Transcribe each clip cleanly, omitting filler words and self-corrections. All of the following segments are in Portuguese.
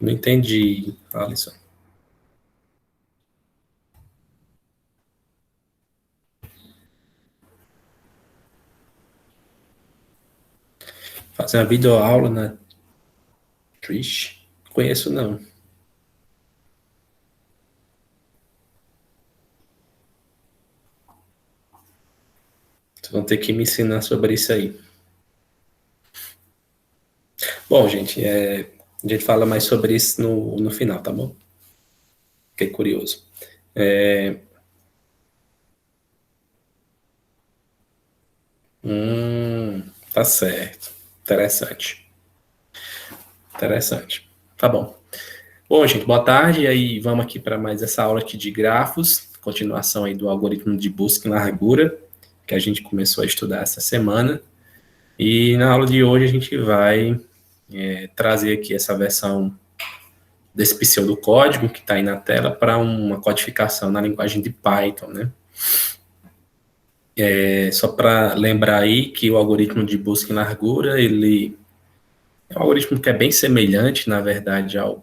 Não entendi, Alisson. Fazer uma videoaula na Trish? Conheço não. Vocês vão ter que me ensinar sobre isso aí. Bom, gente, a gente fala mais sobre isso no final, tá bom? Fiquei curioso. Tá certo. Interessante. Interessante. Tá bom. Bom, gente, boa tarde. E aí, vamos aqui para mais essa aula aqui de grafos, continuação aí do algoritmo de busca em largura, que a gente começou a estudar essa semana. E na aula de hoje a gente vai trazer aqui essa versão desse pseudocódigo que está aí na tela para uma codificação na linguagem de Python, né? Só para lembrar aí que o algoritmo de busca em largura, ele é um algoritmo que é bem semelhante, na verdade, ao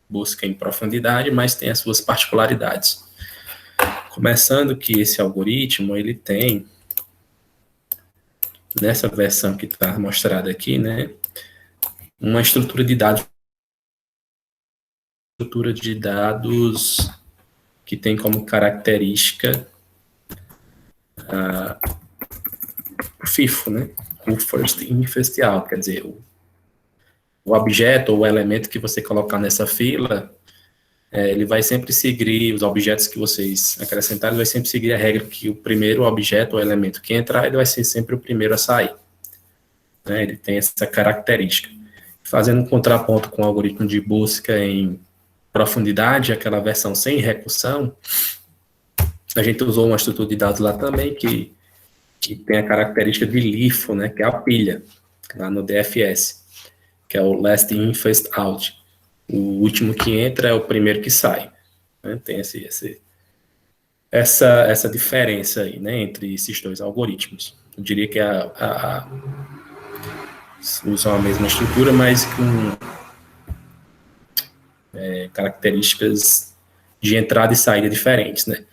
busca em profundidade, mas tem as suas particularidades. Começando que esse algoritmo, ele tem, nessa versão que está mostrada aqui, né, uma estrutura de dados que tem como característica o FIFO, né, o First In, First Out, quer dizer, o objeto ou o elemento que você colocar nessa fila, ele vai sempre seguir, os objetos que vocês acrescentarem, vai sempre seguir a regra que o primeiro objeto ou elemento que entrar, ele vai ser sempre o primeiro a sair. Né? Ele tem essa característica. Fazendo um contraponto com o algoritmo de busca em profundidade, aquela versão sem recursão, a gente usou uma estrutura de dados lá também que tem a característica de LIFO, né, que é a pilha, lá no DFS, que é o Last In, First Out. O último que entra é o primeiro que sai. Né? Tem essa diferença aí, né, entre esses dois algoritmos. Eu diria que usam a mesma estrutura, mas com características de entrada e saída diferentes, né?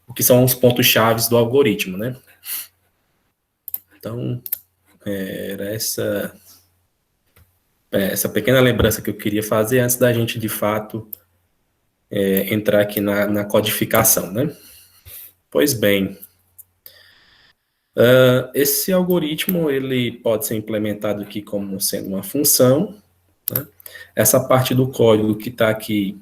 O que são os pontos chaves do algoritmo, né? Então, era essa pequena lembrança que eu queria fazer antes da gente, de fato, entrar aqui na codificação, né? Pois bem, esse algoritmo, ele pode ser implementado aqui como sendo uma função, né? Essa parte do código que está aqui,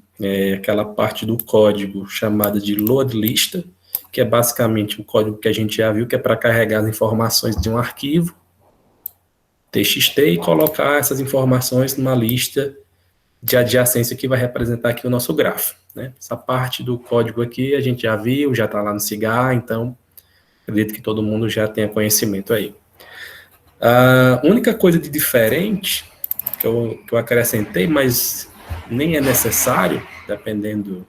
aquela parte do código chamada de load lista, que é basicamente o código que a gente já viu, que é para carregar as informações de um arquivo TXT e colocar essas informações numa lista de adjacência que vai representar aqui o nosso grafo. Né? Essa parte do código aqui a gente já viu, já está lá no Cigar, então acredito que todo mundo já tenha conhecimento aí. A única coisa de diferente que eu acrescentei, mas nem é necessário, dependendo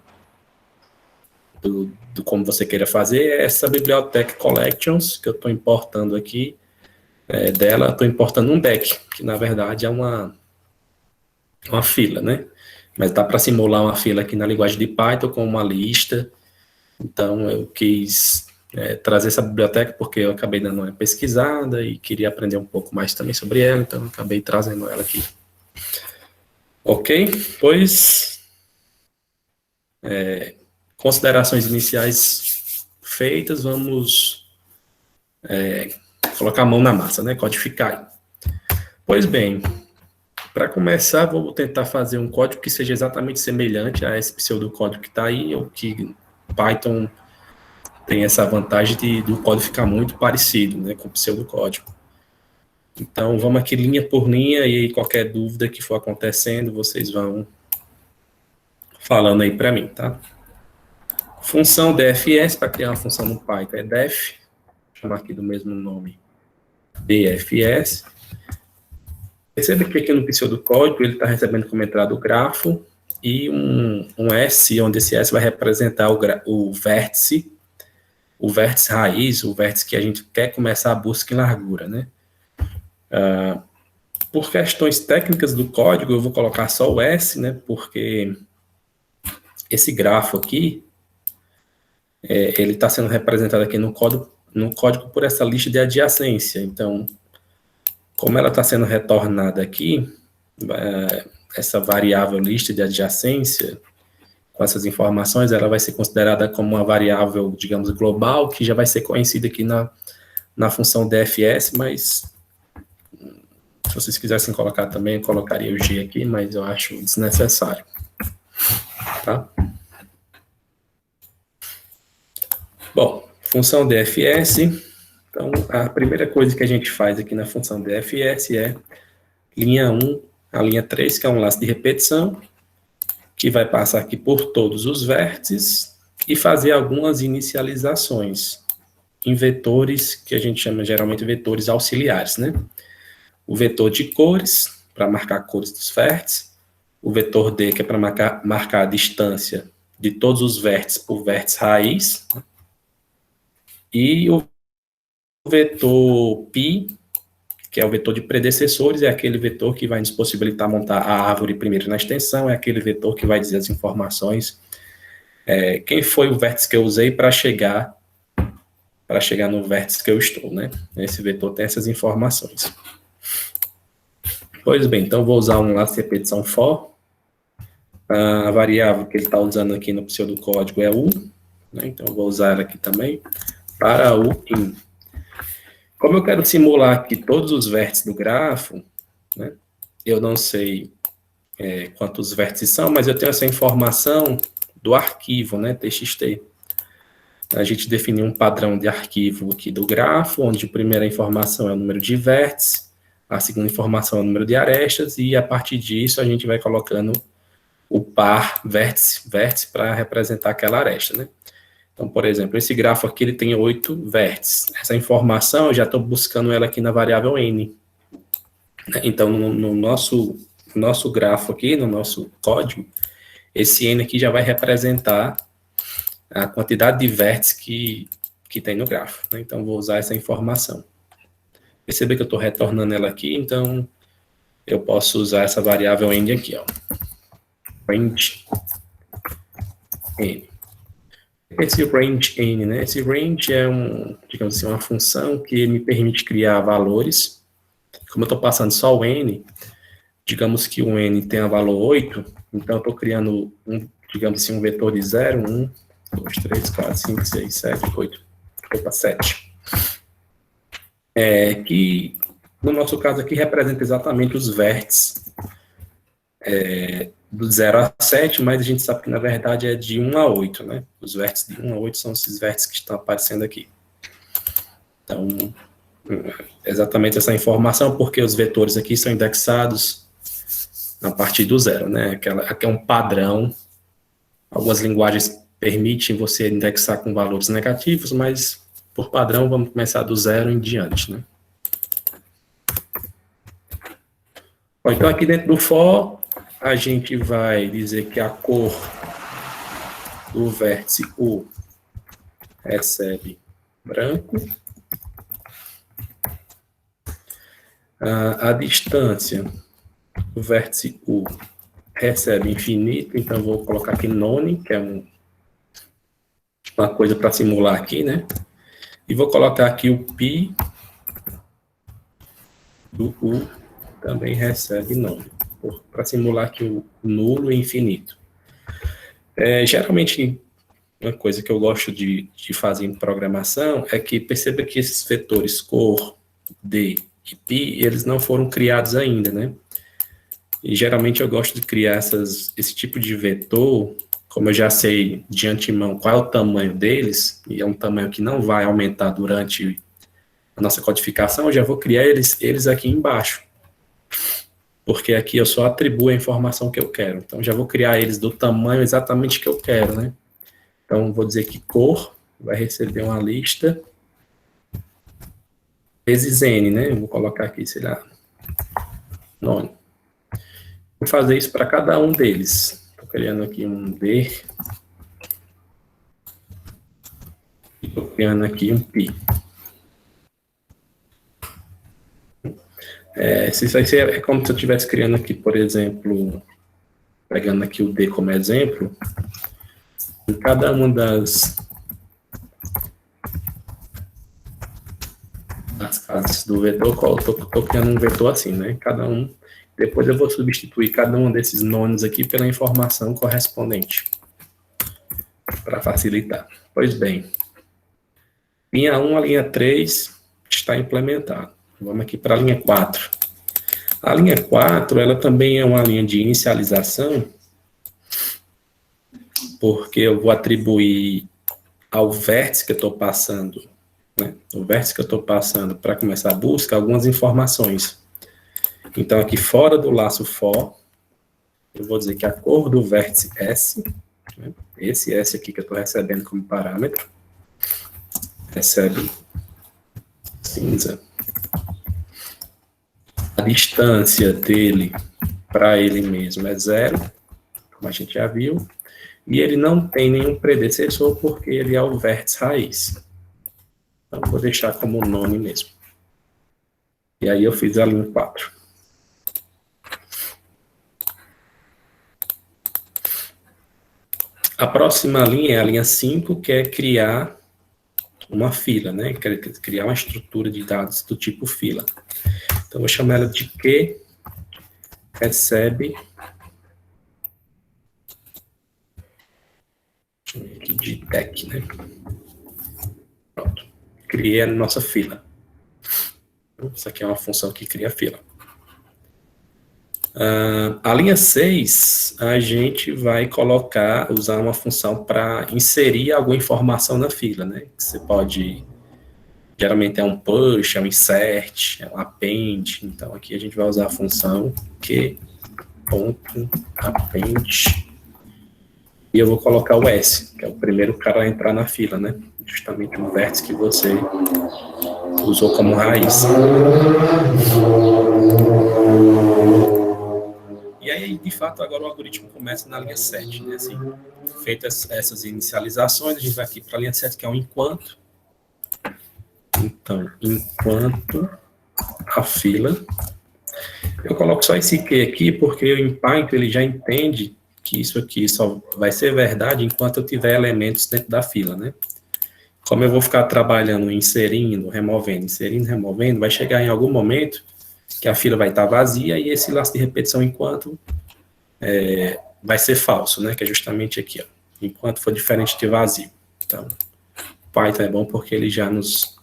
do como você queira fazer, é essa biblioteca collections que eu estou importando aqui. Dela, estou importando um deck, que na verdade é uma fila, né? Mas dá para simular uma fila aqui na linguagem de Python com uma lista. Então eu quis trazer essa biblioteca porque eu acabei dando uma pesquisada e queria aprender um pouco mais também sobre ela, então eu acabei trazendo ela aqui. Ok? Pois, considerações iniciais feitas, vamos colocar a mão na massa, né? Codificar. Pois bem, para começar, vou tentar fazer um código que seja exatamente semelhante a esse pseudocódigo que está aí, ou que Python tem essa vantagem do código ficar muito parecido, né, com o pseudocódigo. Então, vamos aqui linha por linha, e aí qualquer dúvida que for acontecendo, vocês vão falando aí para mim, tá? Função DFS, para criar uma função no Python, é def, vou chamar aqui do mesmo nome, DFS. Perceba que aqui no pseudocódigo ele está recebendo como entrada o grafo e um S, onde esse S vai representar o vértice raiz, o vértice que a gente quer começar a busca em largura, né? Por questões técnicas do código, eu vou colocar só o S, né? Porque esse grafo aqui, ele está sendo representado aqui no código por essa lista de adjacência. Então, como ela está sendo retornada aqui, essa variável lista de adjacência, com essas informações, ela vai ser considerada como uma variável, digamos, global, que já vai ser conhecida aqui na função DFS, mas se vocês quisessem colocar também, eu colocaria o G aqui, mas eu acho desnecessário. Tá? Bom, função DFS. Então, a primeira coisa que a gente faz aqui na função DFS é linha 1, a linha 3, que é um laço de repetição, que vai passar aqui por todos os vértices e fazer algumas inicializações em vetores, que a gente chama geralmente vetores auxiliares, né? O vetor de cores, para marcar cores dos vértices, o vetor D, que é para marcar a distância de todos os vértices por vértice raiz, e o vetor π, que é o vetor de predecessores, é aquele vetor que vai nos possibilitar montar a árvore primeiro na extensão, é aquele vetor que vai dizer as informações, quem foi o vértice que eu usei para chegar no vértice que eu estou, né? Esse vetor tem essas informações. Pois bem, então vou usar um laço de repetição for. A variável que ele está usando aqui no pseudocódigo é u, né? Então eu vou usar ela aqui também, para o in. Como eu quero simular aqui todos os vértices do grafo, né? Eu não sei quantos vértices são, mas eu tenho essa informação do arquivo, né, txt. A gente definiu um padrão de arquivo aqui do grafo, onde a primeira informação é o número de vértices, a segunda informação é o número de arestas, e a partir disso a gente vai colocando o par vértice para representar aquela aresta, né? Então, por exemplo, esse grafo aqui ele tem 8 vértices. Essa informação eu já estou buscando ela aqui na variável n. Então, no nosso grafo aqui, no nosso código, esse n aqui já vai representar a quantidade de vértices que tem no grafo, né? Então, vou usar essa informação. Perceba que eu estou retornando ela aqui, então eu posso usar essa variável n aqui, ó. Range n. Esse range n, né? Esse range é digamos assim, uma função que me permite criar valores. Como eu estou passando só o n, digamos que o n tem a valor 8, então eu estou criando digamos assim, um vetor de 0, 1, 2, 3, 4, 5, 6, 7, 8. Opa, 7. Que, no nosso caso aqui, representa exatamente os vértices do 0 a 7, mas a gente sabe que, na verdade, é de 1 a 8, né? Os vértices de 1 a 8 são esses vértices que estão aparecendo aqui. Então, exatamente essa informação, porque os vetores aqui são indexados a partir do 0, né? Aqui é um padrão. Algumas linguagens permitem você indexar com valores negativos, mas, por padrão, vamos começar do 0 em diante, né? Bom, então, aqui dentro do for, a gente vai dizer que a cor do vértice U recebe branco. A distância do vértice U recebe infinito, então vou colocar aqui none, que é uma coisa para simular aqui, né? E vou colocar aqui o π do U também recebe none, para simular aqui o nulo e infinito. Geralmente, uma coisa que eu gosto de fazer em programação é que perceba que esses vetores cor, D e π, eles não foram criados ainda, né? E geralmente eu gosto de criar esse tipo de vetor, como eu já sei de antemão qual é o tamanho deles, e é um tamanho que não vai aumentar durante a nossa codificação, eu já vou criar eles aqui embaixo. Porque aqui eu só atribuo a informação que eu quero. Então, já vou criar eles do tamanho exatamente que eu quero, né? Então, vou dizer que cor vai receber uma lista vezes n, né? Eu vou colocar aqui, sei lá, nome. Vou fazer isso para cada um deles. Estou criando aqui um D. Estou criando aqui um π. Isso aí é como se eu estivesse criando aqui, por exemplo, pegando aqui o D como exemplo, em cada uma das casas do vetor, eu estou criando um vetor assim, né? Cada um. Depois eu vou substituir cada um desses nomes aqui pela informação correspondente, para facilitar. Pois bem, linha 1 a linha 3 está implementada. Vamos aqui para a linha 4. A linha 4, ela também é uma linha de inicialização, porque eu vou atribuir ao vértice que eu estou passando, né? O vértice que eu estou passando para começar a busca, algumas informações. Então, aqui fora do laço for, eu vou dizer que a cor do vértice S, né? Esse S aqui que eu estou recebendo como parâmetro, recebe cinza. A distância dele para ele mesmo é 0, como a gente já viu, e ele não tem nenhum predecessor porque ele é o vértice raiz. Então, vou deixar como nome mesmo. E aí eu fiz a linha 4. A próxima linha é a linha 5, que é criar uma fila, né? Criar uma estrutura de dados do tipo fila. Então, vou chamar ela de Q recebe de deck, né? Pronto. Criei a nossa fila. Isso aqui é uma função que cria a fila. A linha 6, a gente vai usar uma função para inserir alguma informação na fila, né? Você pode, geralmente é um push, é um insert, é um append. Então, aqui a gente vai usar a função que.append. E eu vou colocar o S, que é o primeiro cara a entrar na fila, né? Justamente o vértice que você usou como raiz. E aí, de fato, agora o algoritmo começa na linha 7, né? Assim, feitas essas inicializações, a gente vai aqui para a linha 7, que é o enquanto. Então, enquanto a fila. Eu coloco só esse Q aqui, porque o Python ele já entende que isso aqui só vai ser verdade enquanto eu tiver elementos dentro da fila, né? Como eu vou ficar trabalhando, inserindo, removendo, vai chegar em algum momento que a fila vai estar vazia e esse laço de repetição enquanto vai ser falso, né? Que é justamente aqui, ó. Enquanto for diferente de vazio. Então, Python é bom porque ele já nos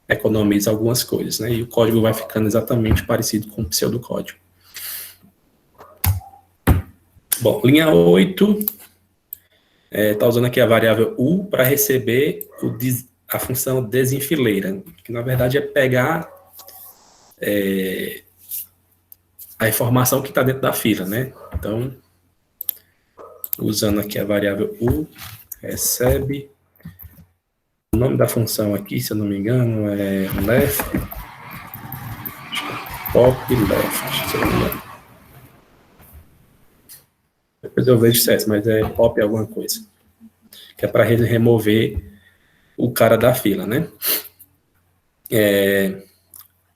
economiza algumas coisas, né? E o código vai ficando exatamente parecido com o pseudocódigo. Bom, linha 8, está usando aqui a variável U para receber a função desenfileira, que na verdade é pegar a informação que está dentro da fila, né? Então, usando aqui a variável U, recebe. O nome da função aqui, se eu não me engano, é left, pop left, se eu não me engano. Depois eu vejo se mas é pop alguma coisa. Que é para remover o cara da fila, né?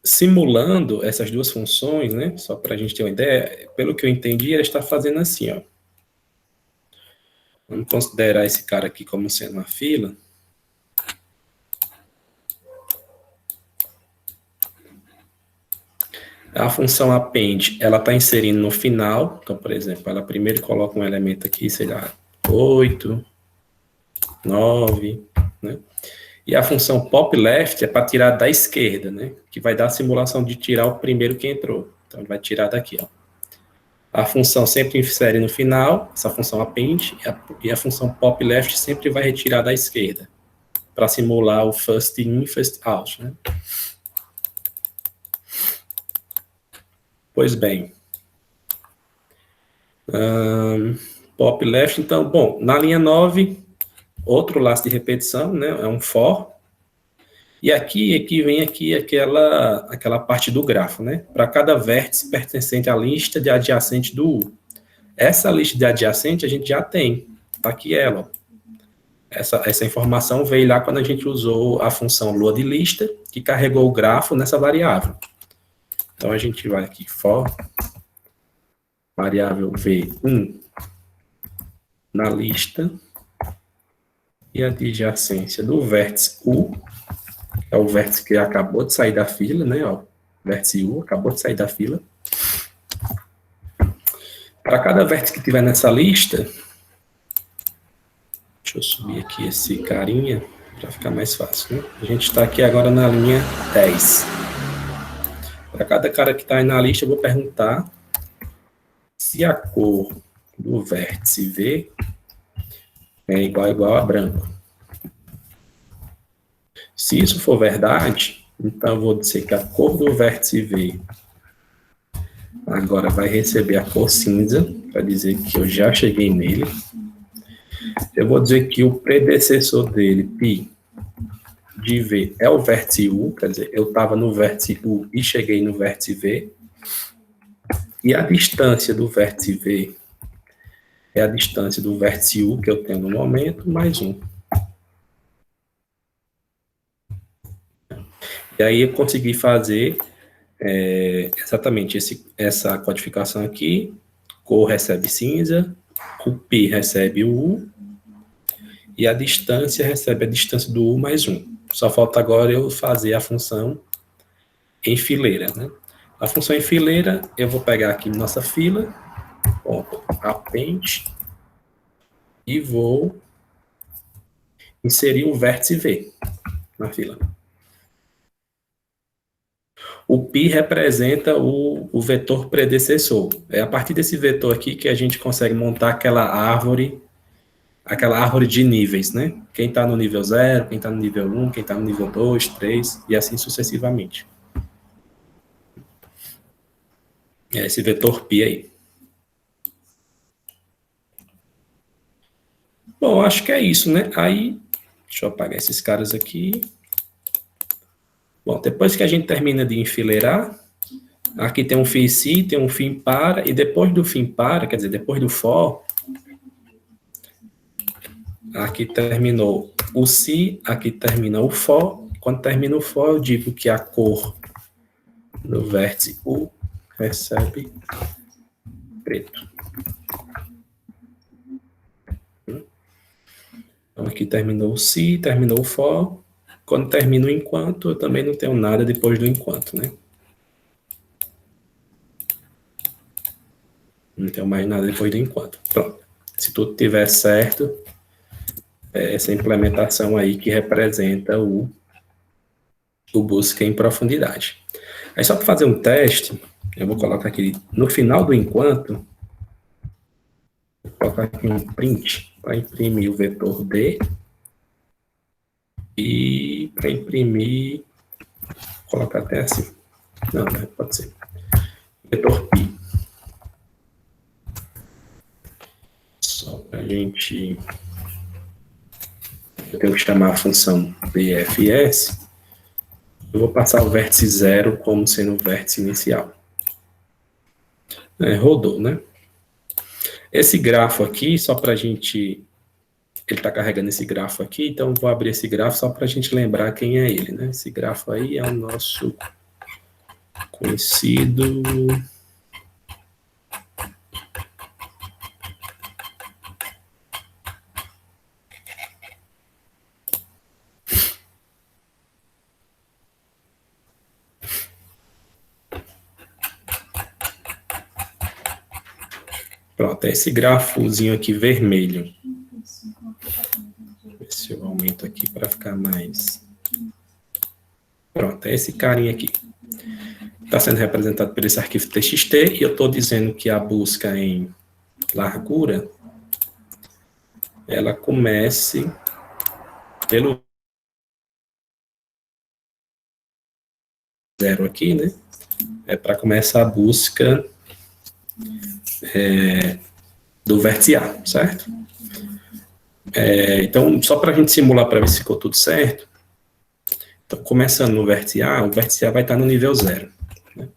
Simulando essas duas funções, né? Só para a gente ter uma ideia, pelo que eu entendi, ele está fazendo assim, ó. Vamos considerar esse cara aqui como sendo uma fila. A função append, ela está inserindo no final. Então, por exemplo, ela primeiro coloca um elemento aqui, sei lá, 8, 9, né? E a função pop left é para tirar da esquerda, né? Que vai dar a simulação de tirar o primeiro que entrou. Então, ele vai tirar daqui, ó. A função sempre insere no final, essa função append, e a função pop left sempre vai retirar da esquerda, para simular o first in, first out, né? Pois bem. Pop left, então, bom, na linha 9, outro laço de repetição, né? É um for. E aqui vem aqui aquela parte do grafo, né? Para cada vértice pertencente à lista de adjacente do U. Essa lista de adjacente a gente já tem. Tá aqui ela. Essa informação veio lá quando a gente usou a função loadLista, que carregou o grafo nessa variável. Então, a gente vai aqui, for, variável V1 na lista e a adjacência do vértice U, que é o vértice que acabou de sair da fila, né? Ó, vértice U acabou de sair da fila. Para cada vértice que tiver nessa lista, deixa eu subir aqui esse carinha para ficar mais fácil, né? A gente está aqui agora na linha 10. Para cada cara que está aí na lista, eu vou perguntar se a cor do vértice V é igual a branco. Se isso for verdade, então eu vou dizer que a cor do vértice V agora vai receber a cor cinza, para dizer que eu já cheguei nele. Eu vou dizer que o predecessor dele, π de V, é o vértice U, quer dizer, eu estava no vértice U e cheguei no vértice V. E a distância do vértice V é a distância do vértice U que eu tenho no momento, mais 1. E aí eu consegui fazer exatamente essa codificação aqui. Cor recebe cinza, o π recebe o U, e a distância recebe a distância do U mais 1. Só falta agora eu fazer a função em fileira, né? A função em fileira, eu vou pegar aqui nossa fila, ponto append, e vou inserir o vértice V na fila. O π representa o vetor predecessor. É a partir desse vetor aqui que a gente consegue montar aquela árvore de níveis, né? Quem está no nível 0, quem está no nível 1, quem está no nível 2, 3, e assim sucessivamente. É esse vetor π aí. Bom, acho que é isso, né? Aí, deixa eu apagar esses caras aqui. Bom, depois que a gente termina de enfileirar, aqui tem um fim se, tem um fim para, e depois do fim para, quer dizer, depois do for, aqui terminou o se, aqui termina o for. Quando termina o for, eu digo que a cor do vértice U recebe preto. Então, aqui terminou o se, terminou o for. Quando termina o enquanto, eu também não tenho nada depois do enquanto, né? Não tenho mais nada depois do enquanto. Pronto. Se tudo estiver certo, é essa implementação aí que representa o busca em profundidade. Aí só para fazer um teste, eu vou colocar aqui no final do enquanto, vou colocar aqui um print para imprimir o vetor D e para imprimir, vou colocar até assim, não, pode ser, vetor π. Só para a gente, eu tenho que chamar a função BFS, eu vou passar o vértice 0 como sendo o vértice inicial. Rodou, né? Esse grafo aqui, só para a gente, ele está carregando esse grafo aqui, então vou abrir esse grafo só para a gente lembrar quem é ele, né? Esse grafo aí é o nosso conhecido pronto, é esse grafozinho aqui vermelho. Ver se eu aumento aqui para ficar mais... Pronto, é esse carinha aqui. Está sendo representado por esse arquivo txt, e eu estou dizendo que a busca em largura, ela comece pelo 0 aqui, né? É para começar a busca do vértice A, certo? Então, só para a gente simular para ver se ficou tudo certo, então, começando no vértice A, o vértice A vai estar no nível 0. Né?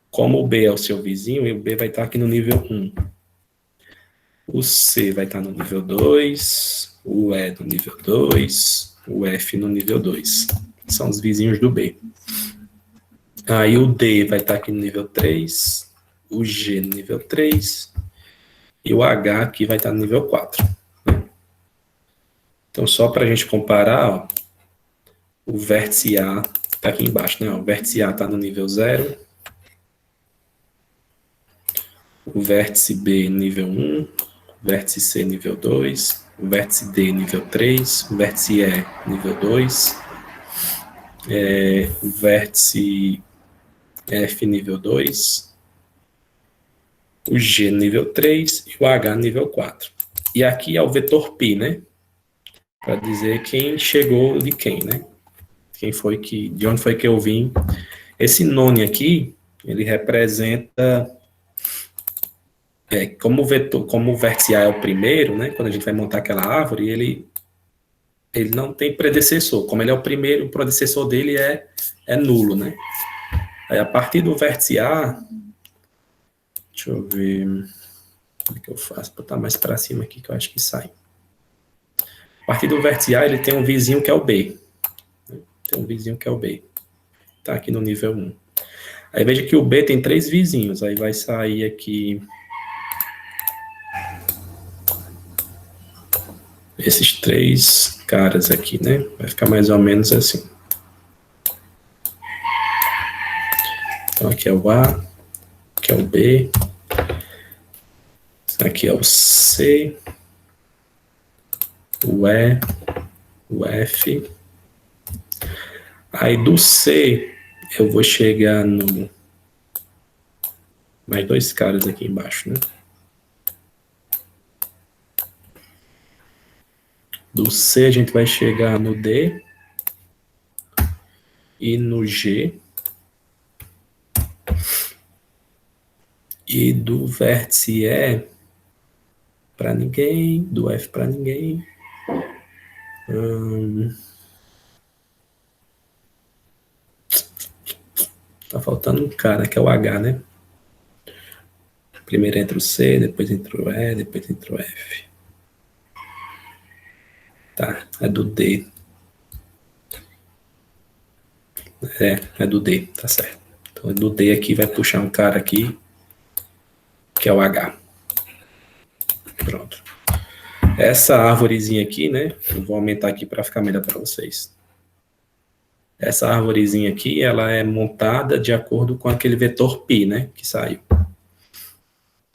Como o B é o seu vizinho, o B vai estar aqui no nível 1. O C vai estar no nível 2, o E no nível 2, o F no nível 2. São os vizinhos do B. Aí o D vai estar aqui no nível 3, o G no nível 3 e o H aqui vai estar no nível 4. Então, só para a gente comparar, ó, o vértice A está aqui embaixo, né? O vértice A está no nível 0, o vértice B nível 1, o vértice C nível 2, o vértice D nível 3, o vértice E nível 2, o vértice F nível 2, o G nível 3 e o H nível 4. E aqui é o vetor π, né? Para dizer quem chegou de quem, né? Quem foi que, de onde foi que eu vim. Esse none aqui, ele representa como o vetor, como o vértice A é o primeiro, né? Quando a gente vai montar aquela árvore, ele não tem predecessor. Como ele é o primeiro, o predecessor dele é nulo, né? Aí a partir do vértice A, deixa eu ver como é que eu faço, botar mais para cima aqui que eu acho que sai. A partir do vértice A, ele tem um vizinho que é o B. Tem um vizinho que é o B. Tá aqui no nível 1. Aí veja que o B tem 3 vizinhos. Aí vai sair aqui esses 3 caras aqui, né? Vai ficar mais ou menos assim. Então aqui é o A, aqui é o B, aqui é o C, o E, o F. Aí do C eu vou chegar no mais 2 caras aqui embaixo, né? Do C a gente vai chegar no D e no G. E do vértice E para ninguém, do F para ninguém. Tá faltando um cara que é o H, né? Primeiro entra o C, depois entra o E, depois entra o F. Tá, é do D. É do D, tá certo. Então, do D aqui vai puxar um cara aqui, que é o H. Pronto. Essa árvorezinha aqui, né? Eu vou aumentar aqui para ficar melhor para vocês. Essa árvorezinha aqui, ela é montada de acordo com aquele vetor π, né? Que saiu.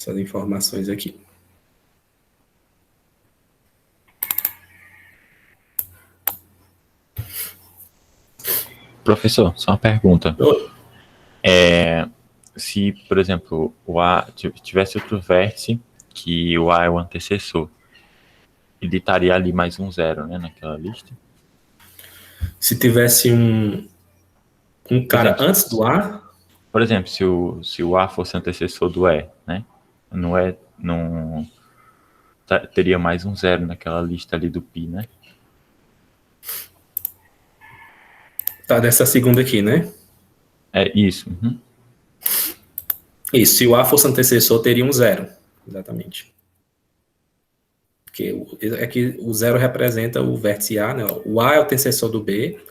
Essas informações aqui. Professor, só uma pergunta. Oi. Se, por exemplo, o A tivesse outro vértice, que o A é o antecessor, ele estaria ali mais um 0, né, naquela lista? Se tivesse um cara exemplo, antes do A, por exemplo, se o A fosse antecessor do E, né? Não teria mais um 0 naquela lista ali do π, né? tá dessa segunda aqui, né? É isso. Uhum. Isso, se o A fosse antecessor, teria um 0. Exatamente. Porque aqui o 0 representa o vértice A, né? O A é o antecessor do B,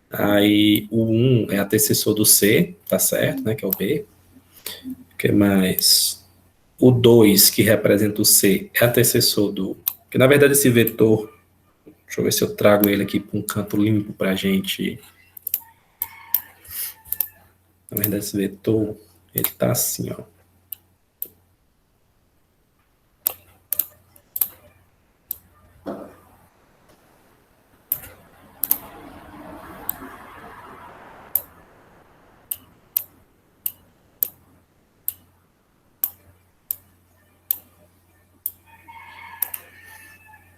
aí o 1 é antecessor do C, tá certo, né? Que é o B. O que mais? O 2, que representa o C, é antecessor do... Que na verdade esse vetor, deixa eu ver se eu trago ele aqui para um canto limpo para a gente. Na verdade esse vetor, ele tá assim, ó.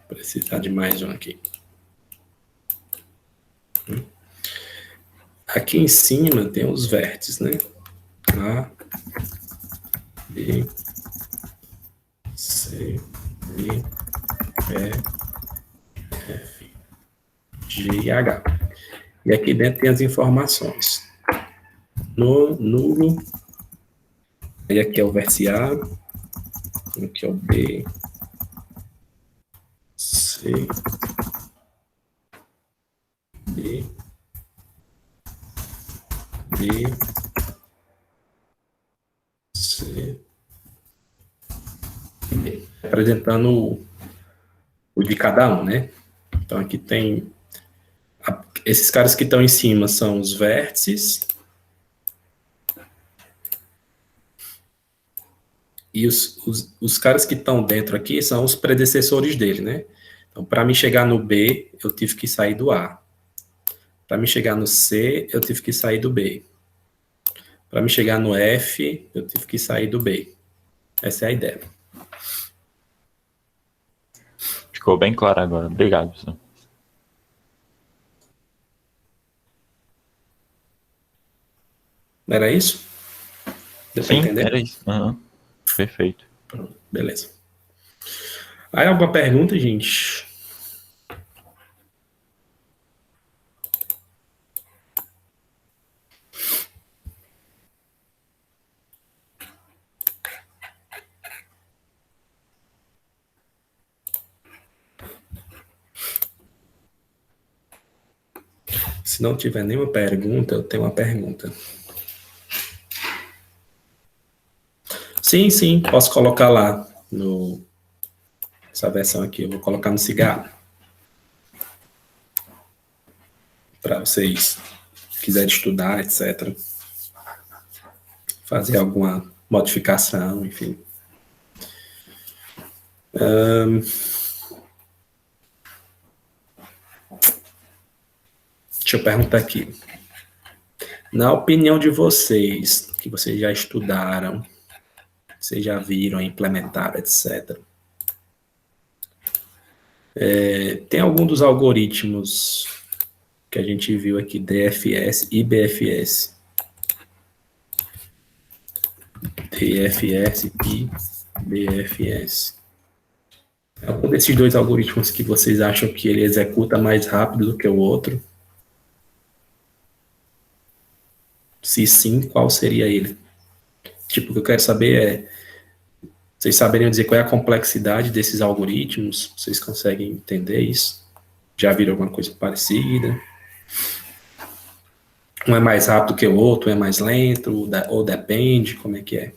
Precisar de mais um aqui. Aqui em cima tem os vértices, né? A, B, C, D, E, F, G e H. E aqui dentro tem as informações. No nulo, aí aqui é o vértice A, aqui é o B, C, D, B, C, B. Representando o de cada um, né? Então aqui tem esses caras que estão em cima são os vértices e os caras que estão dentro aqui são os predecessores dele, né? Então, para me chegar no B, eu tive que sair do A. Para me chegar no C, eu tive que sair do B. Para me chegar no F, eu tive que sair do B. Essa é a ideia. Ficou bem claro agora. Obrigado, professor. Não era isso? Deu para Sim, entender? era isso. Uhum. Perfeito. Pronto, beleza. Aí alguma pergunta, gente? Se não tiver nenhuma pergunta, eu tenho uma pergunta. Sim, posso colocar lá no essa versão aqui. Eu vou colocar no cigarro para vocês quiserem estudar, etc. Fazer alguma modificação, enfim. Deixa eu perguntar aqui. Na opinião de vocês, que vocês já estudaram, vocês já viram, implementaram, etc. Tem algum dos algoritmos que a gente viu aqui, DFS e BFS? DFS e BFS. Algum desses dois algoritmos que vocês acham que ele executa mais rápido do que o outro? Se sim, qual seria ele? Tipo, o que eu quero saber é, vocês saberiam dizer qual é a complexidade desses algoritmos? Vocês conseguem entender isso? Já viram alguma coisa parecida? Um é mais rápido que o outro, um é mais lento, ou depende, como é que é?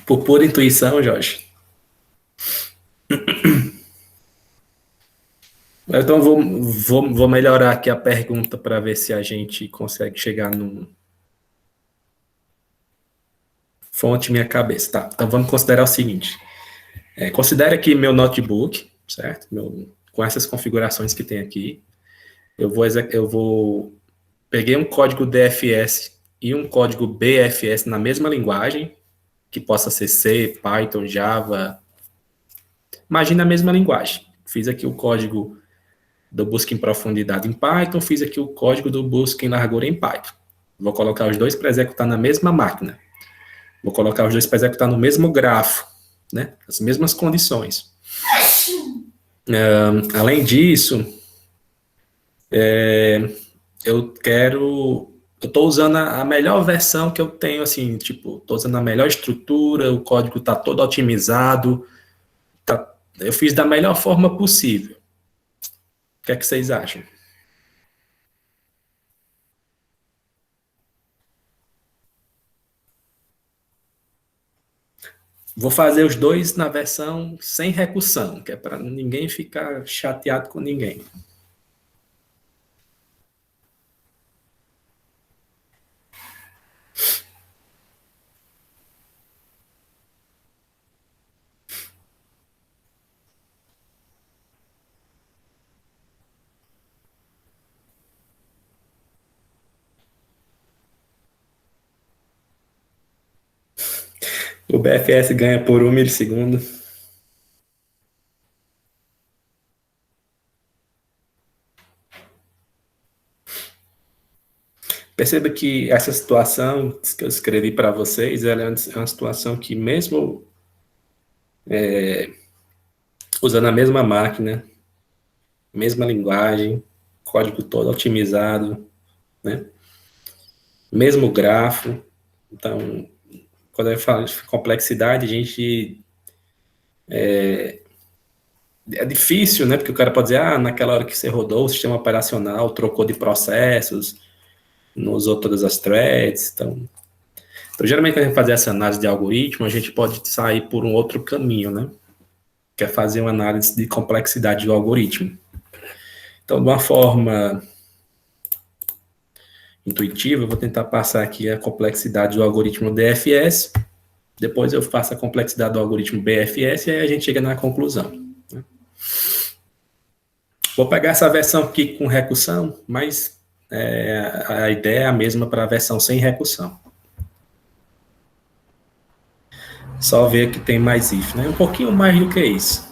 Por pura intuição, Jorge. Então, vou melhorar aqui a pergunta para ver se a gente consegue chegar num fonte minha cabeça. Tá, então vamos considerar o seguinte. Considere aqui meu notebook, certo? Com essas configurações que tem aqui. Peguei um código DFS e um código BFS na mesma linguagem, que possa ser C, Python, Java. Imagina a mesma linguagem. Fiz aqui o código do busca em profundidade em Python, fiz aqui o código do busca em largura em Python. Vou colocar os dois para executar na mesma máquina. Vou colocar os dois para executar no mesmo grafo, né? As mesmas condições. Além disso, eu estou usando a melhor versão que eu tenho, assim, tipo, estou usando a melhor estrutura, o código está todo otimizado, eu fiz da melhor forma possível. O que é que vocês acham? Vou fazer os dois na versão sem recursão, que é para ninguém ficar chateado com ninguém. O BFS ganha por 1 milissegundo. Perceba que essa situação que eu escrevi para vocês, ela é uma situação que mesmo usando a mesma máquina, mesma linguagem, código todo otimizado, né? Mesmo grafo. Então, quando eu falo de complexidade, a gente é difícil, né? Porque o cara pode dizer, naquela hora que você rodou o sistema operacional, trocou de processos, não usou todas as threads. Então, geralmente, quando a gente fazer essa análise de algoritmo, a gente pode sair por um outro caminho, né? Que é fazer uma análise de complexidade do algoritmo. Então, de uma forma intuitiva, eu vou tentar passar aqui a complexidade do algoritmo DFS, depois eu faço a complexidade do algoritmo BFS e aí a gente chega na conclusão. Né? Vou pegar essa versão aqui com recursão, mas a ideia é a mesma para a versão sem recursão. Só ver que tem mais if, né? Um pouquinho mais do que isso.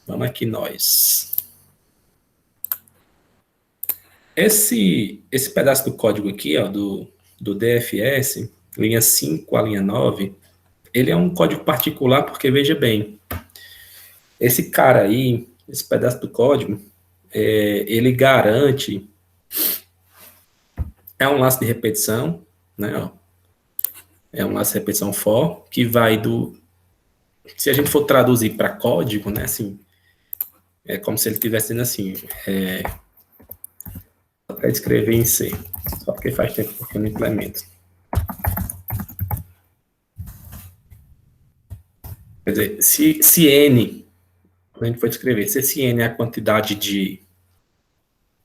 Vamos aqui nós. Esse pedaço do código aqui, ó, do DFS, linha 5 a linha 9, ele é um código particular porque, veja bem, esse cara aí, esse pedaço do código, ele garante, é um laço de repetição, né, ó, é um laço de repetição for, que vai se a gente for traduzir para código, né, assim, é como se ele estivesse dizendo assim, para escrever em C, só porque faz tempo que eu não implemento. Quer dizer, se N, quando a gente for escrever, se esse N é a quantidade de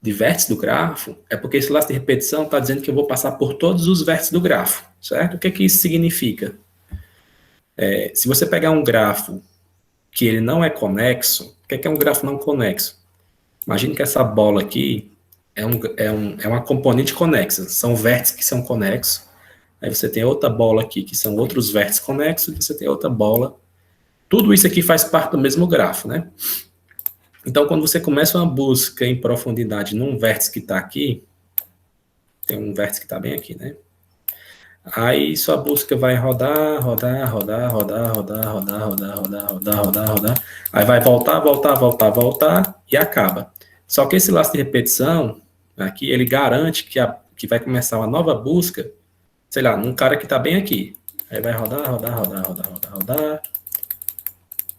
vértices do grafo, é porque esse laço de repetição está dizendo que eu vou passar por todos os vértices do grafo, certo? O que isso significa? Se você pegar um grafo que ele não é conexo, o que é um grafo não conexo? Imagine que essa bola aqui é uma componente conexa, são vértices que são conexos, aí você tem outra bola aqui que são outros vértices conexos, e você tem outra bola. Tudo isso aqui faz parte do mesmo grafo, né? Então, quando você começa uma busca em profundidade num vértice que está aqui, tem um vértice que está bem aqui, né? Aí sua busca vai rodar, aí vai voltar, e acaba. Só que esse laço de repetição, aqui, ele garante que vai começar uma nova busca, sei lá, num cara que está bem aqui. Aí vai rodar,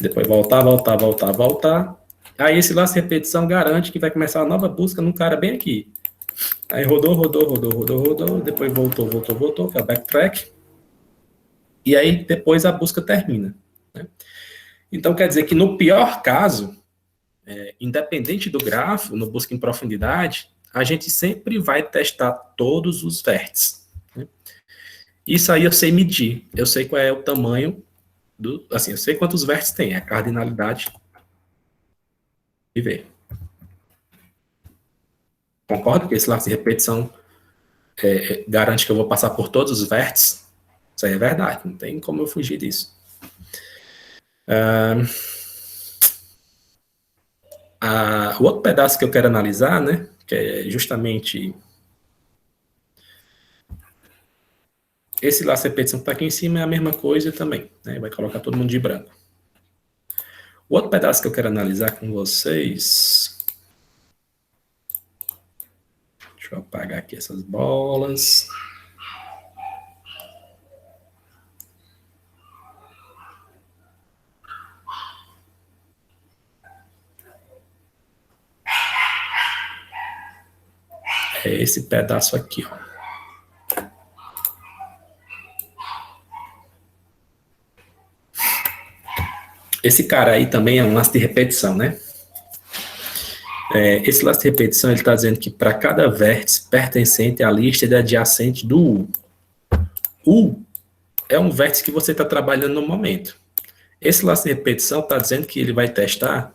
depois voltar. Aí esse laço de repetição garante que vai começar uma nova busca num cara bem aqui. Aí rodou, depois voltou, que é o backtrack. E aí depois a busca termina. Né? Então quer dizer que no pior caso, independente do grafo, no busca em profundidade, a gente sempre vai testar todos os vértices. Né? Isso aí eu sei medir, eu sei qual é o tamanho eu sei quantos vértices tem, a cardinalidade e ver. Concordo que esse laço de repetição garante que eu vou passar por todos os vértices? Isso aí é verdade, não tem como eu fugir disso. O outro pedaço que eu quero analisar, né, que é justamente esse laço de repetição que está aqui em cima é a mesma coisa também, né, vai colocar todo mundo de branco. O outro pedaço que eu quero analisar com vocês, deixa eu apagar aqui essas bolas. É esse pedaço aqui, ó. Esse cara aí também é um laço de repetição, né? Esse laço de repetição, ele está dizendo que para cada vértice pertencente à lista de adjacente do U. U é um vértice que você está trabalhando no momento. Esse laço de repetição está dizendo que ele vai testar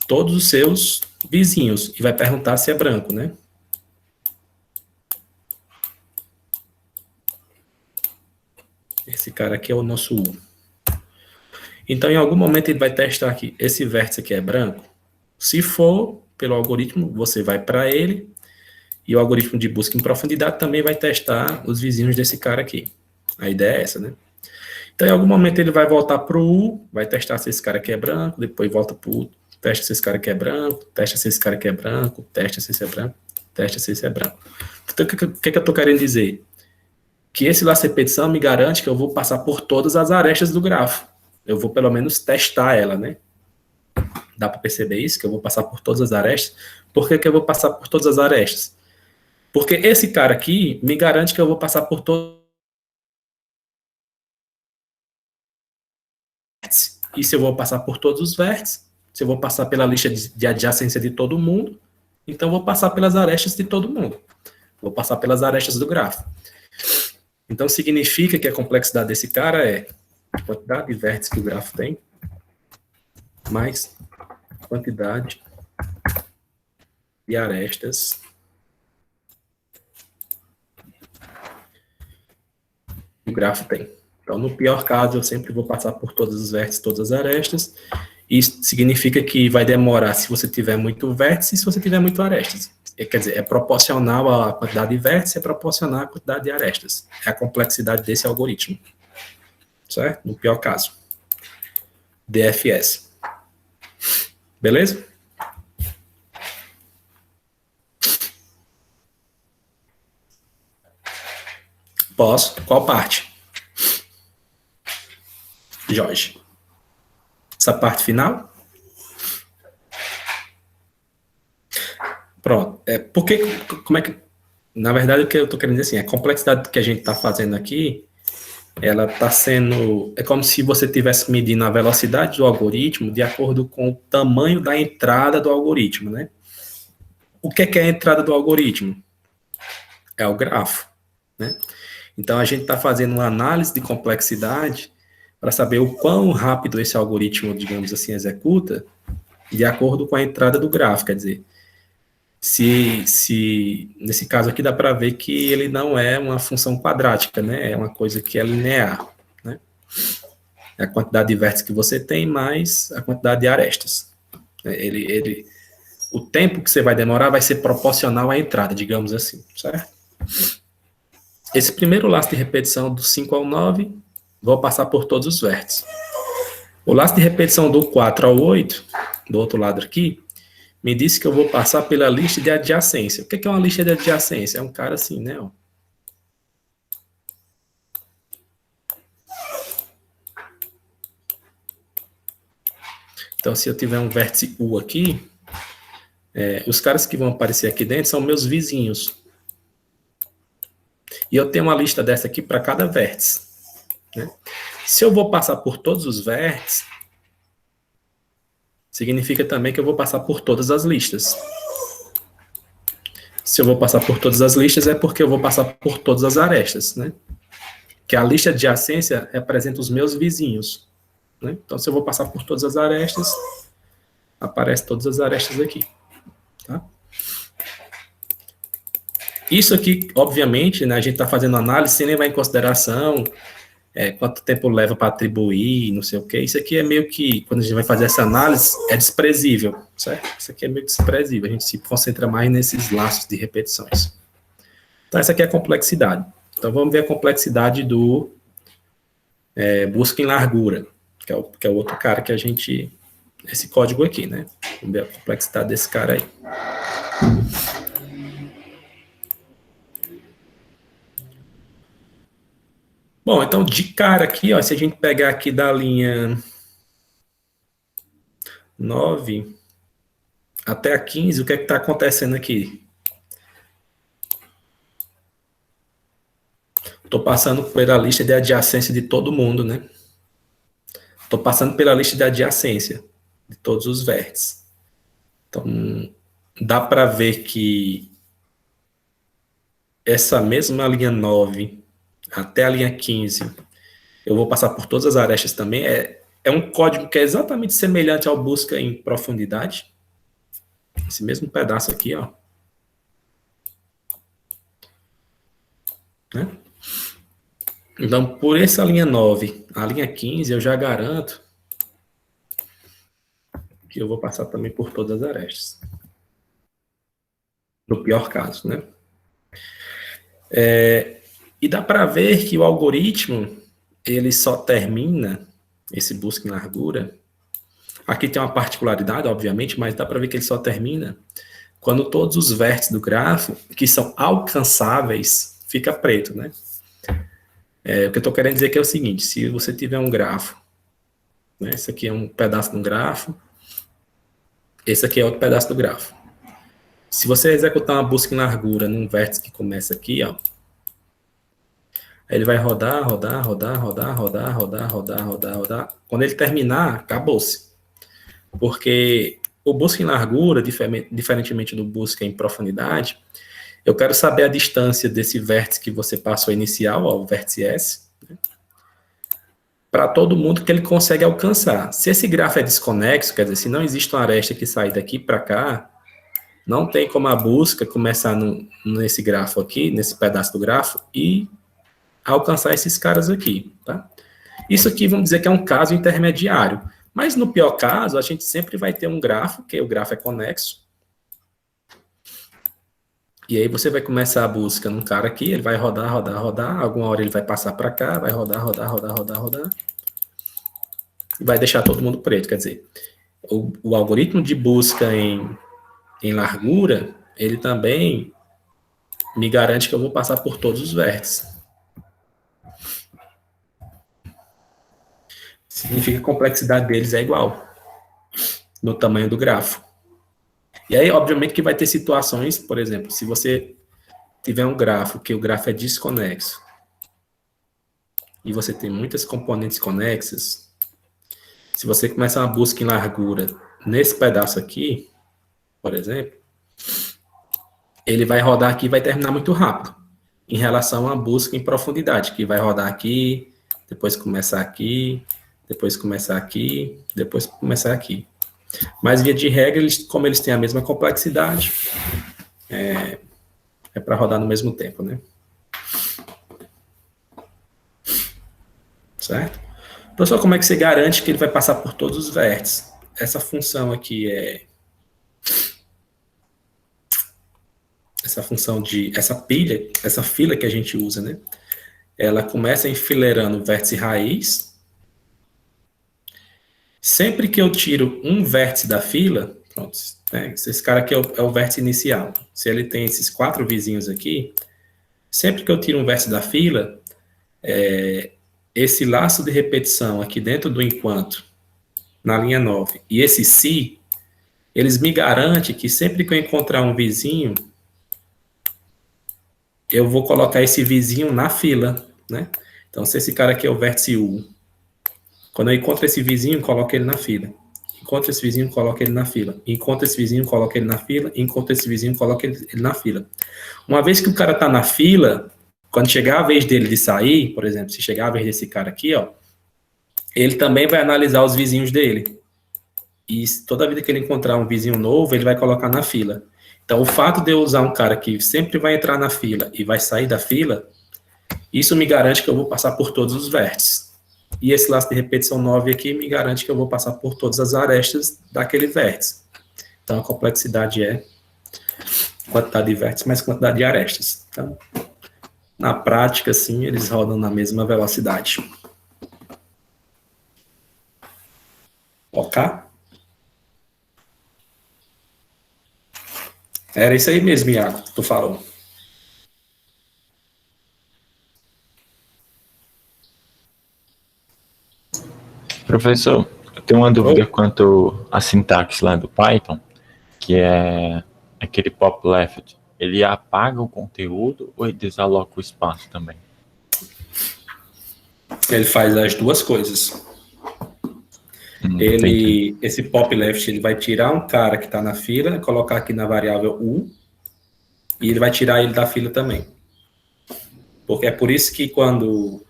todos os seus vizinhos e vai perguntar se é branco, né? Esse cara aqui é o nosso U. Então, em algum momento, ele vai testar aqui, esse vértice aqui é branco? Se for, pelo algoritmo, você vai para ele, e o algoritmo de busca em profundidade também vai testar os vizinhos desse cara aqui. A ideia é essa, né? Então, em algum momento, ele vai voltar para o U, vai testar se esse cara aqui é branco, depois volta para o U, testa se esse cara aqui é branco, testa se esse cara aqui é branco, testa se esse é branco, testa se esse é branco. Então, o que eu estou querendo dizer? Que esse laço de repetição me garante que eu vou passar por todas as arestas do grafo. Eu vou, pelo menos, testar ela, né? Dá para perceber isso? Que eu vou passar por todas as arestas? Por que eu vou passar por todas as arestas? Porque esse cara aqui me garante que eu vou passar por todos. E se eu vou passar por todos os vértices, se eu vou passar pela lista de adjacência de todo mundo, então eu vou passar pelas arestas de todo mundo. Vou passar pelas arestas do grafo. Então significa que a complexidade desse cara é a quantidade de vértices que o grafo tem, mais a quantidade de arestas que o grafo tem. Então, no pior caso, eu sempre vou passar por todos os vértices, todas as arestas. Isso significa que vai demorar se você tiver muito vértice e se você tiver muito arestas. Quer dizer, é proporcional à quantidade de vértices, é proporcional à quantidade de arestas. É a complexidade desse algoritmo. Certo? No pior caso. DFS. Beleza? Posso. Qual parte? Jorge. Essa parte final? Pronto. Como é que... Na verdade, o que eu estou querendo dizer assim, a complexidade que a gente está fazendo aqui, ela está sendo... É como se você estivesse medindo a velocidade do algoritmo de acordo com o tamanho da entrada do algoritmo, né? O que é a entrada do algoritmo? É o grafo, né? Então, a gente está fazendo uma análise de complexidade para saber o quão rápido esse algoritmo, digamos assim, executa de acordo com a entrada do grafo. Quer dizer, se nesse caso aqui dá para ver que ele não é uma função quadrática, né? É uma coisa que é linear, né? É a quantidade de vértices que você tem mais a quantidade de arestas. O tempo que você vai demorar vai ser proporcional à entrada, digamos assim, certo? Esse primeiro laço de repetição do 5 ao 9, vou passar por todos os vértices. O laço de repetição do 4 ao 8, do outro lado aqui, me disse que eu vou passar pela lista de adjacência. O que é uma lista de adjacência? É um cara assim, né? Ó. Então, se eu tiver um vértice U aqui, os caras que vão aparecer aqui dentro são meus vizinhos. E eu tenho uma lista dessa aqui para cada vértice. Né? Se eu vou passar por todos os vértices, significa também que eu vou passar por todas as listas. Se eu vou passar por todas as listas, é porque eu vou passar por todas as arestas, né? Que a lista de adjacência representa os meus vizinhos. Né? Então, se eu vou passar por todas as arestas, aparecem todas as arestas aqui. Tá? Isso aqui, obviamente, né, a gente está fazendo análise sem levar em consideração quanto tempo leva para atribuir, não sei o quê. Isso aqui é meio que, quando a gente vai fazer essa análise, é desprezível, certo? Isso aqui é meio desprezível, a gente se concentra mais nesses laços de repetições. Então, essa aqui é a complexidade. Então, vamos ver a complexidade do busca em largura, que é o outro cara que a gente... Esse código aqui, né? Vamos ver a complexidade desse cara aí. Bom, então, de cara aqui, ó, se a gente pegar aqui da linha 9 até a 15, o que é que está acontecendo aqui? Estou passando pela lista de adjacência de todo mundo, né? Estou passando pela lista de adjacência de todos os vértices. Então, dá para ver que essa mesma linha 9 até a linha 15, eu vou passar por todas as arestas também. É um código que é exatamente semelhante ao busca em profundidade. Esse mesmo pedaço aqui, ó. Né? Então, por essa linha 9, a linha 15, eu já garanto que eu vou passar também por todas as arestas. No pior caso, né? E dá para ver que o algoritmo, ele só termina, esse busca em largura, aqui tem uma particularidade, obviamente, mas dá para ver que ele só termina quando todos os vértices do grafo, que são alcançáveis, fica preto, né? O que eu estou querendo dizer que é o seguinte, se você tiver um grafo, né, esse aqui é um pedaço do grafo, esse aqui é outro pedaço do grafo. Se você executar uma busca em largura num vértice que começa aqui, ó, ele vai rodar, rodar, rodar, rodar, rodar, rodar, rodar, rodar, rodar. Quando ele terminar, acabou-se. Porque o busca em largura, diferentemente do busca em profundidade, eu quero saber a distância desse vértice que você passou inicial, ó, o vértice S, né, para todo mundo que ele consegue alcançar. Se esse grafo é desconexo, quer dizer, se não existe uma aresta que sai daqui para cá, não tem como a busca começar nesse grafo aqui, nesse pedaço do grafo, e alcançar esses caras aqui, tá? Isso aqui, vamos dizer que é um caso intermediário. Mas no pior caso, a gente sempre vai ter um grafo, que o grafo é conexo. E aí você vai começar a busca num cara aqui, ele vai rodar, rodar, rodar, alguma hora ele vai passar para cá, vai rodar, rodar, rodar, rodar, rodar, e vai deixar todo mundo preto. Quer dizer, o algoritmo de busca em largura, ele também me garante que eu vou passar por todos os vértices. Significa que a complexidade deles é igual no tamanho do grafo. E aí, obviamente, que vai ter situações, por exemplo, se você tiver um grafo que o grafo é desconexo e você tem muitas componentes conexas, se você começar uma busca em largura nesse pedaço aqui, por exemplo, ele vai rodar aqui e vai terminar muito rápido, em relação à busca em profundidade, que vai rodar aqui, depois começar aqui, depois começar aqui, depois começar aqui. Mas, via de regra, como eles têm a mesma complexidade, é para rodar no mesmo tempo, né? Certo? Professor, como é que você garante que ele vai passar por todos os vértices? Essa função aqui essa função essa fila que a gente usa, né? Ela começa enfileirando o vértice raiz. Sempre que eu tiro um vértice da fila, pronto, né? Esse cara aqui é o vértice inicial. Se ele tem esses 4 vizinhos aqui, sempre que eu tiro um vértice da fila, esse laço de repetição aqui dentro do enquanto, na linha 9, e esse se, eles me garantem que sempre que eu encontrar um vizinho, eu vou colocar esse vizinho na fila, né? Então, se esse cara aqui é o vértice U, quando eu encontro esse vizinho, coloco ele na fila. Encontro esse vizinho, coloco ele na fila. Encontro esse vizinho, coloco ele na fila. Encontro esse vizinho, coloco ele na fila. Uma vez que o cara está na fila, quando chegar a vez dele de sair, por exemplo, se chegar a vez desse cara aqui, ó, ele também vai analisar os vizinhos dele. E toda vida que ele encontrar um vizinho novo, ele vai colocar na fila. Então, o fato de eu usar um cara que sempre vai entrar na fila e vai sair da fila, isso me garante que eu vou passar por todos os vértices. E esse laço de repetição 9 aqui me garante que eu vou passar por todas as arestas daquele vértice. Então, a complexidade é quantidade de vértices mais quantidade de arestas. Então, na prática, sim, eles rodam na mesma velocidade. Ok? Era isso aí mesmo, Iago, que tu falou. Professor, eu tenho uma dúvida quanto à sintaxe lá do Python, que é aquele pop left. Ele apaga o conteúdo ou ele desaloca o espaço também? Ele faz as duas coisas. Esse pop left, ele vai tirar um cara que está na fila, colocar aqui na variável U, e ele vai tirar ele da fila também. Porque é por isso que quando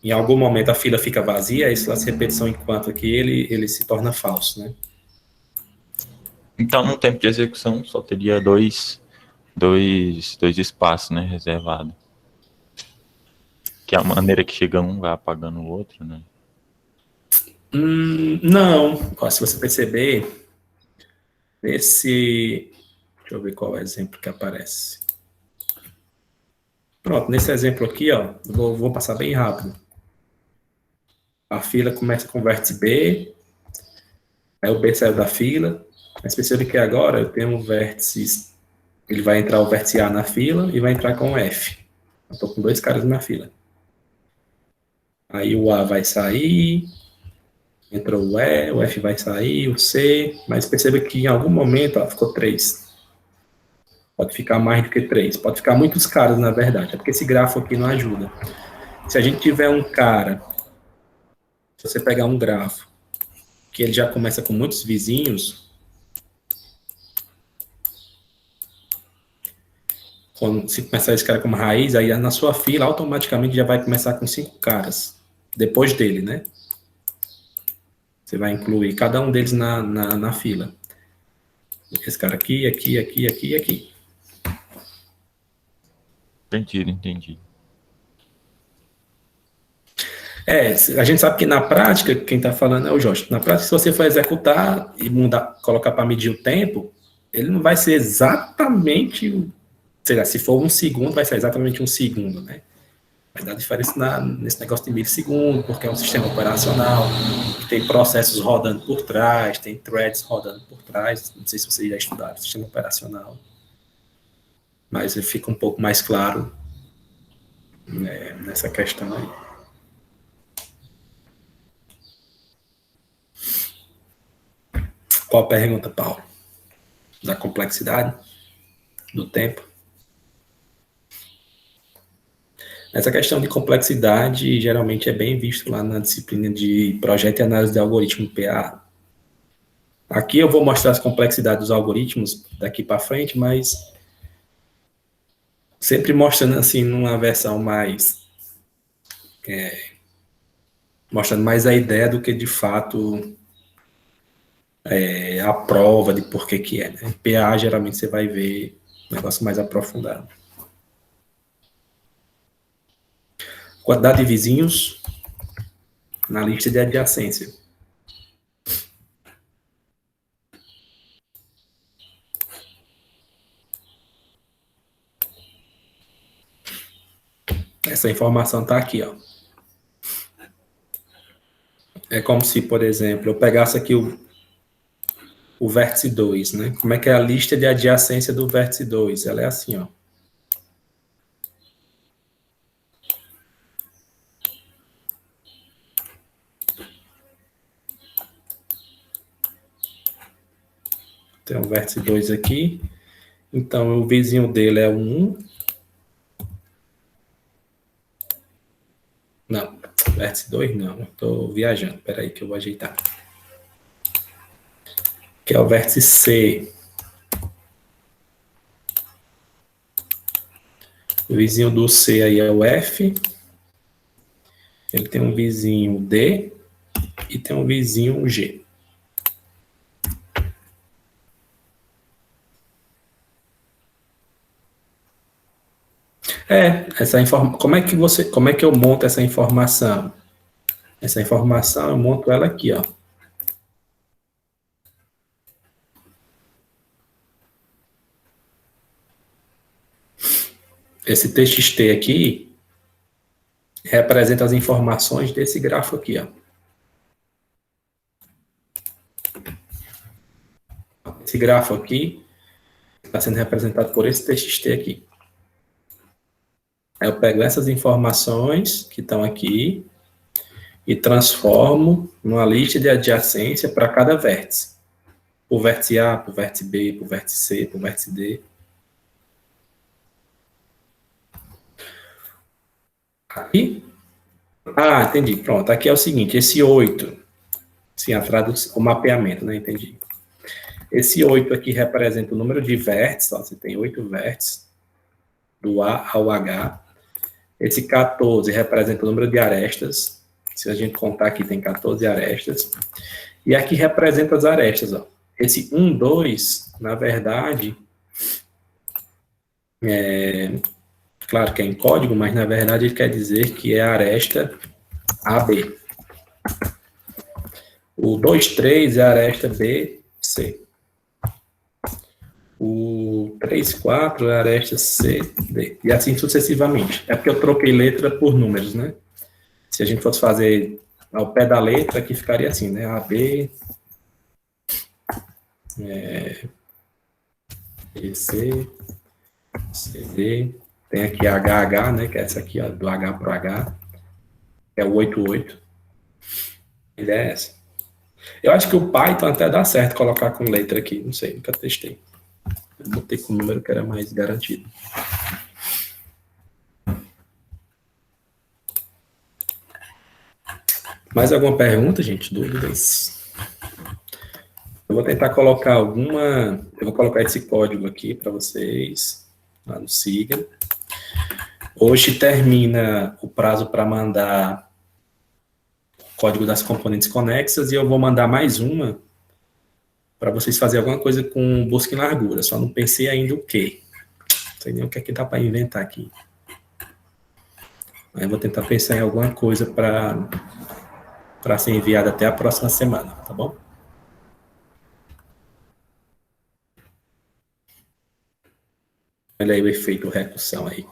em algum momento a fila fica vazia, essa repetição enquanto aqui, ele se torna falso, né? Então, no tempo de execução, só teria dois espaços, né, reservados. Que é a maneira que chega um vai apagando o outro, né? Não. Se você perceber, deixa eu ver qual é o exemplo que aparece. Pronto, nesse exemplo aqui, ó, vou passar bem rápido. A fila começa com o vértice B, aí o B saiu da fila, mas percebe que agora eu tenho um vértice, ele vai entrar o vértice A na fila e vai entrar com o F. Eu estou com 2 caras na fila. Aí o A vai sair, entrou o E, o F vai sair, o C, mas perceba que em algum momento ficou 3. Pode ficar mais do que 3, pode ficar muitos caras, na verdade, é porque esse grafo aqui não ajuda. Se a gente tiver um cara, se você pegar um grafo, que ele já começa com muitos vizinhos, quando se começar esse cara como raiz, aí na sua fila automaticamente já vai começar com 5 caras, depois dele, né? Você vai incluir cada um deles na fila. Esse cara aqui, aqui, aqui, aqui e aqui. Entendi. A gente sabe que na prática, quem está falando é o Jorge. Na prática, se você for executar e colocar para medir o tempo, ele não vai ser exatamente, sei lá, se for 1 segundo, vai ser exatamente 1 segundo, né? Vai dar diferença nesse negócio de milissegundo, porque é um sistema operacional, que tem processos rodando por trás, tem threads rodando por trás. Não sei se vocês já estudaram sistema operacional, mas fica um pouco mais claro, né, nessa questão aí. Qual a pergunta, Paulo? Da complexidade? Do tempo? Essa questão de complexidade geralmente é bem visto lá na disciplina de projeto e análise de algoritmo PA. Aqui eu vou mostrar as complexidades dos algoritmos daqui para frente, mas sempre mostrando assim numa versão mais mostrando mais a ideia do que de fato a prova de por que é, né? PA geralmente você vai ver um negócio mais aprofundado. Quantidade de vizinhos na lista de adjacência. Essa informação está aqui, ó. É como se, por exemplo, eu pegasse aqui o vértice 2, né? Como é que é a lista de adjacência do vértice 2? Ela é assim, ó. Tem o vértice 2 aqui. Então, o vizinho dele é 1. Não, vértice 2 não. Estou viajando. Espera aí que eu vou ajeitar. Que é o vértice C. O vizinho do C aí é o F. Ele tem um vizinho D e tem um vizinho G. Como é que eu monto essa informação? Essa informação eu monto ela aqui, ó. Esse TXT aqui representa as informações desse grafo aqui, ó. Esse grafo aqui está sendo representado por esse TXT aqui. Aí eu pego essas informações que estão aqui e transformo numa lista de adjacência para cada vértice. Para o vértice A, para o vértice B, para o vértice C, para o vértice D. Aqui? Ah, entendi. Pronto. Aqui é o seguinte, esse 8, sim, a tradução, o mapeamento, né? Entendi. Esse 8 aqui representa o número de vértices, ó, você tem 8 vértices, do A ao H. Esse 14 representa o número de arestas. Se a gente contar aqui, tem 14 arestas. E aqui representa as arestas, ó. Esse 1, 2, na verdade, claro que é em código, mas na verdade ele quer dizer que é a aresta AB. O 2, 3 é a aresta BC. O 3, 4 é a aresta CD. E assim sucessivamente. É porque eu troquei letra por números, né? Se a gente fosse fazer ao pé da letra, aqui ficaria assim, né? AB, BC, CD, tem aqui HH, né? Que é essa aqui, ó, do H pro H, que é o 88. Ele é essa. Eu acho que o Python até dá certo colocar com letra aqui, não sei, nunca testei. Eu botei com o número que era mais garantido. Mais alguma pergunta, gente? Dúvidas? Eu vou tentar colocar alguma. Eu vou colocar esse código aqui para vocês, lá no Siga. Hoje termina o prazo para mandar o código das componentes conexas e eu vou mandar mais uma para vocês fazerem alguma coisa com busca em largura. Só não pensei ainda o quê. Não sei nem o que é que dá para inventar aqui. Aí eu vou tentar pensar em alguma coisa para ser enviada até a próxima semana, tá bom? Olha aí o efeito recursão aí.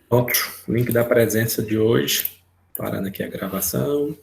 Pronto, link da presença de hoje. Parando aqui a gravação.